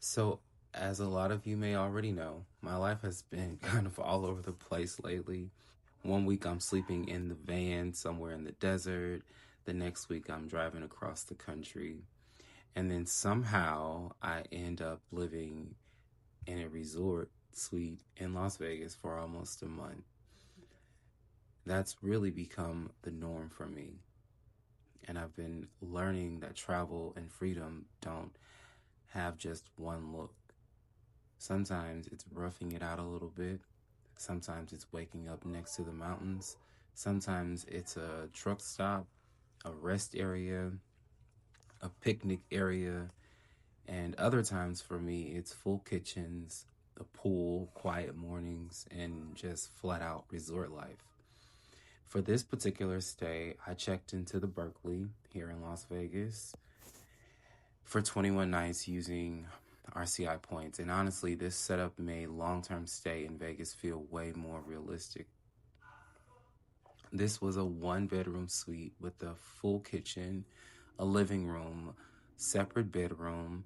So, as a lot of you may already know, my life has been kind of all over the place lately. One week I'm sleeping in the van somewhere in the desert. The next week I'm driving across the country. And then somehow I end up living in a resort suite in Las Vegas for almost a month. That's really become the norm for me. And I've been learning that travel and freedom don't have just one look. Sometimes it's roughing it out a little bit. Sometimes it's waking up next to the mountains. Sometimes it's a truck stop, a rest area, a picnic area. And other times for me, it's full kitchens, a pool, quiet mornings, and just flat out resort life. For this particular stay, I checked into the Berkeley here in Las Vegas for 21 nights using RCI points. And honestly, this setup made long-term stay in Vegas feel way more realistic. This was a one-bedroom suite with a full kitchen, a living room, separate bedroom,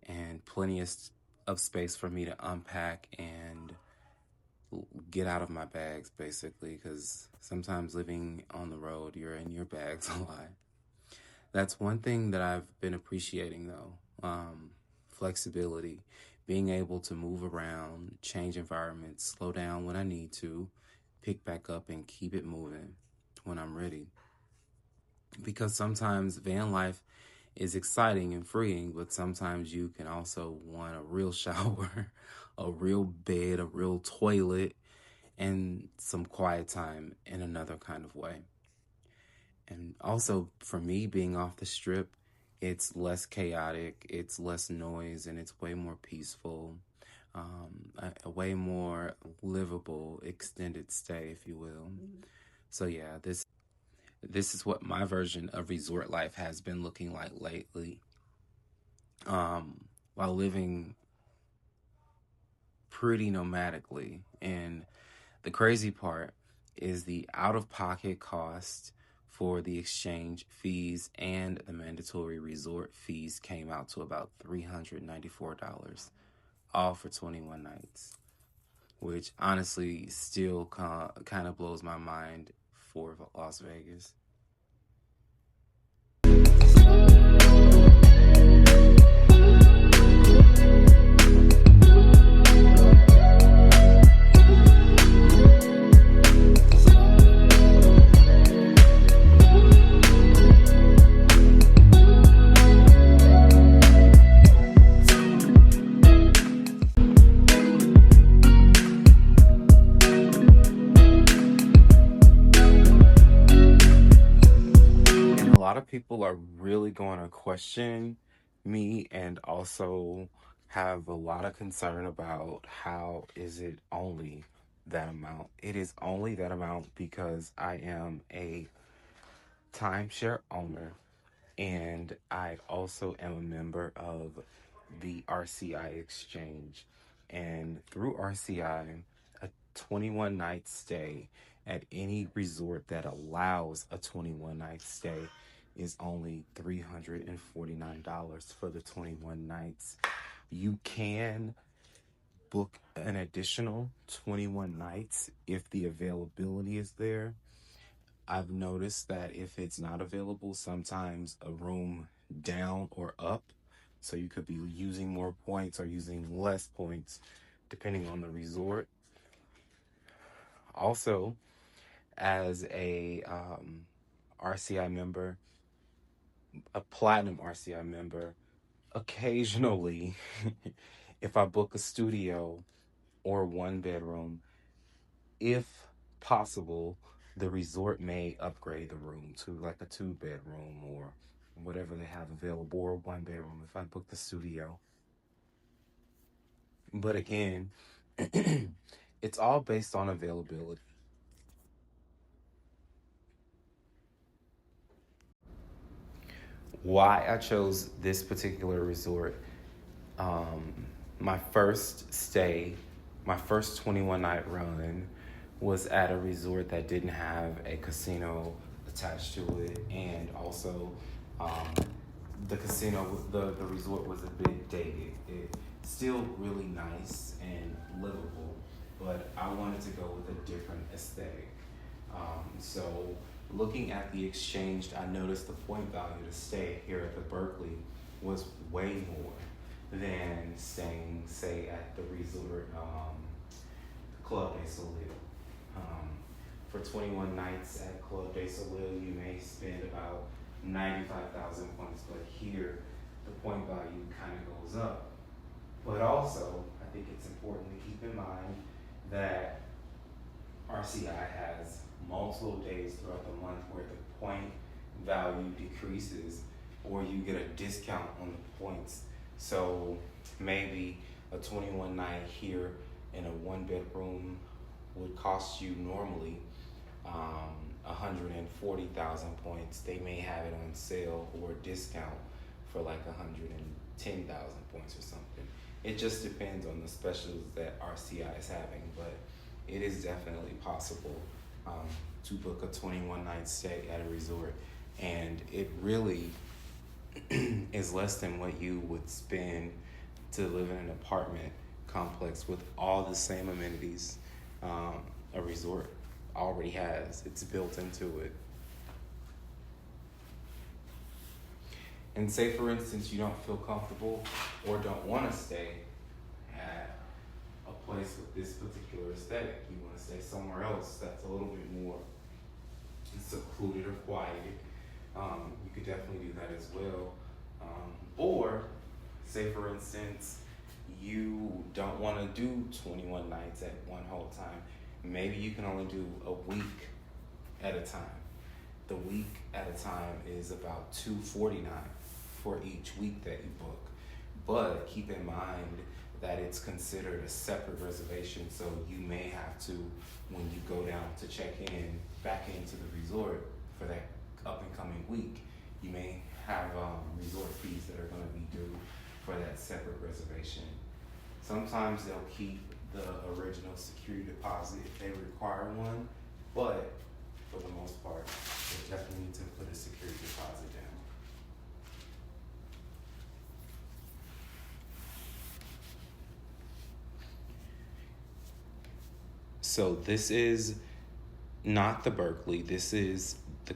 and plenty of space for me to unpack and get out of my bags, basically, because sometimes living on the road, you're in your bags a lot. That's one thing that I've been appreciating, though. Flexibility, being able to move around, change environments, slow down when I need to, pick back up and keep it moving when I'm ready. Because sometimes van life is exciting and freeing, but sometimes you can also want a real shower, a real bed, a real toilet, and some quiet time in another kind of way. And also, for me, being off the strip, it's less chaotic, it's less noise, and it's way more peaceful. A way more livable extended stay, if you will. So yeah, this is what my version of resort life has been looking like lately. While living pretty nomadically, and the crazy part is the out of pocket cost for the exchange fees and the mandatory resort fees came out to about $394, all for 21 nights, which honestly still kind of blows my mind for Las Vegas. And a lot of people are really going to question me and also have a lot of concern about how is it only that amount. It is only that amount because I am a timeshare owner and I also am a member of the RCI exchange. And through RCI, a 21 night stay at any resort that allows a 21 night stay is only $349 for the 21 nights. You can book an additional 21 nights if the availability is there. I've noticed that if it's not available, sometimes a room down or up, so you could be using more points or using less points depending on the resort. Also, as a RCI member, a platinum RCI member, occasionally, if I book a studio or one bedroom, if possible, the resort may upgrade the room to like a two bedroom or whatever they have available, or one bedroom if I book the studio. But again, it's all based on availability. Why I chose this particular resort, um, my first stay, my first 21 night run was at a resort that didn't have a casino attached to it. And also, um, the resort was a bit dated. still really nice and livable, but I wanted to go with a different aesthetic. So looking at the exchange, I noticed the point value to stay here at the Berkeley was way more than staying, say, at the resort, Club de Soleil. Um, for 21 nights at Club de Soleil, you may spend about 95,000 points, but here the point value kind of goes up. But also, I think it's important to keep in mind that RCI has multiple days throughout the month where the point value decreases or you get a discount on the points. So maybe a 21 night here in a 1 bedroom would cost you normally 140,000 points. They may have it on sale or discount for like 110,000 points or something. It just depends on the specials that RCI is having, but it is definitely possible to book a 21 night stay at a resort, and it really is less than what you would spend to live in an apartment complex with all the same amenities a resort already has. It's built into it. And say, for instance, you don't feel comfortable or don't want to stay at a place with this particular aesthetic. You want to stay somewhere else that's a little bit more secluded or quiet. You could definitely do that as well. Or, say, for instance, you don't want to do 21 nights at one whole time. Maybe you can only do a week at a time. The week at a time is about $249 for each week that you book. But keep in mind that it's considered a separate reservation, so you may have to, when you go down to check in back into the resort for that up and coming week, you may have resort fees that are going to be due for that separate reservation. Sometimes they'll keep the original security deposit if they require one, but for the most part, they definitely need to put a security deposit down. So this is not the Berkeley. This is the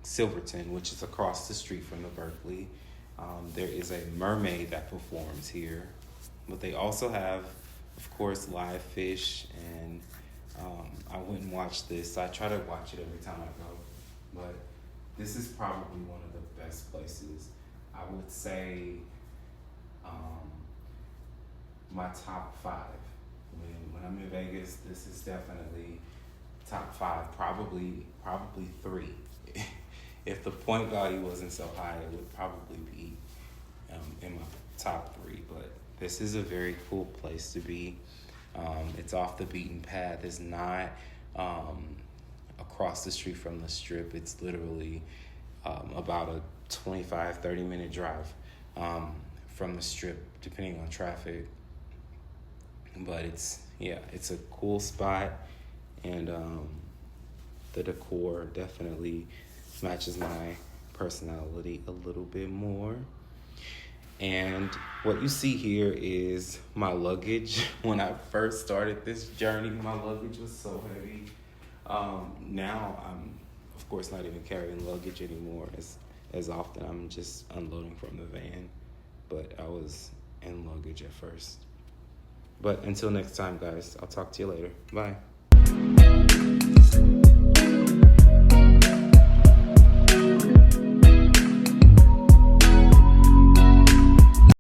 Silverton, which is across the street from the Berkeley. There is a mermaid that performs here, but they also have, of course, live fish, and I wouldn't watch this. I try to watch it every time I go, but this is probably one of the best places. I would say my top 5. When I'm in Vegas, this is definitely top 5, probably 3. If the point value wasn't so high, it would probably be in my top 3. But this is a very cool place to be. It's off the beaten path. It's not across the street from the Strip. It's literally about a 25-30 minute drive from the Strip, depending on traffic. But it's a cool spot, and the decor definitely matches my personality a little bit more. And what you see here is my luggage. When I first started this journey, my luggage was so heavy. Now I'm, of course, not even carrying luggage anymore as often. I'm just unloading from the van. But I was in luggage at first. But until next time, guys, I'll talk to you later. Bye.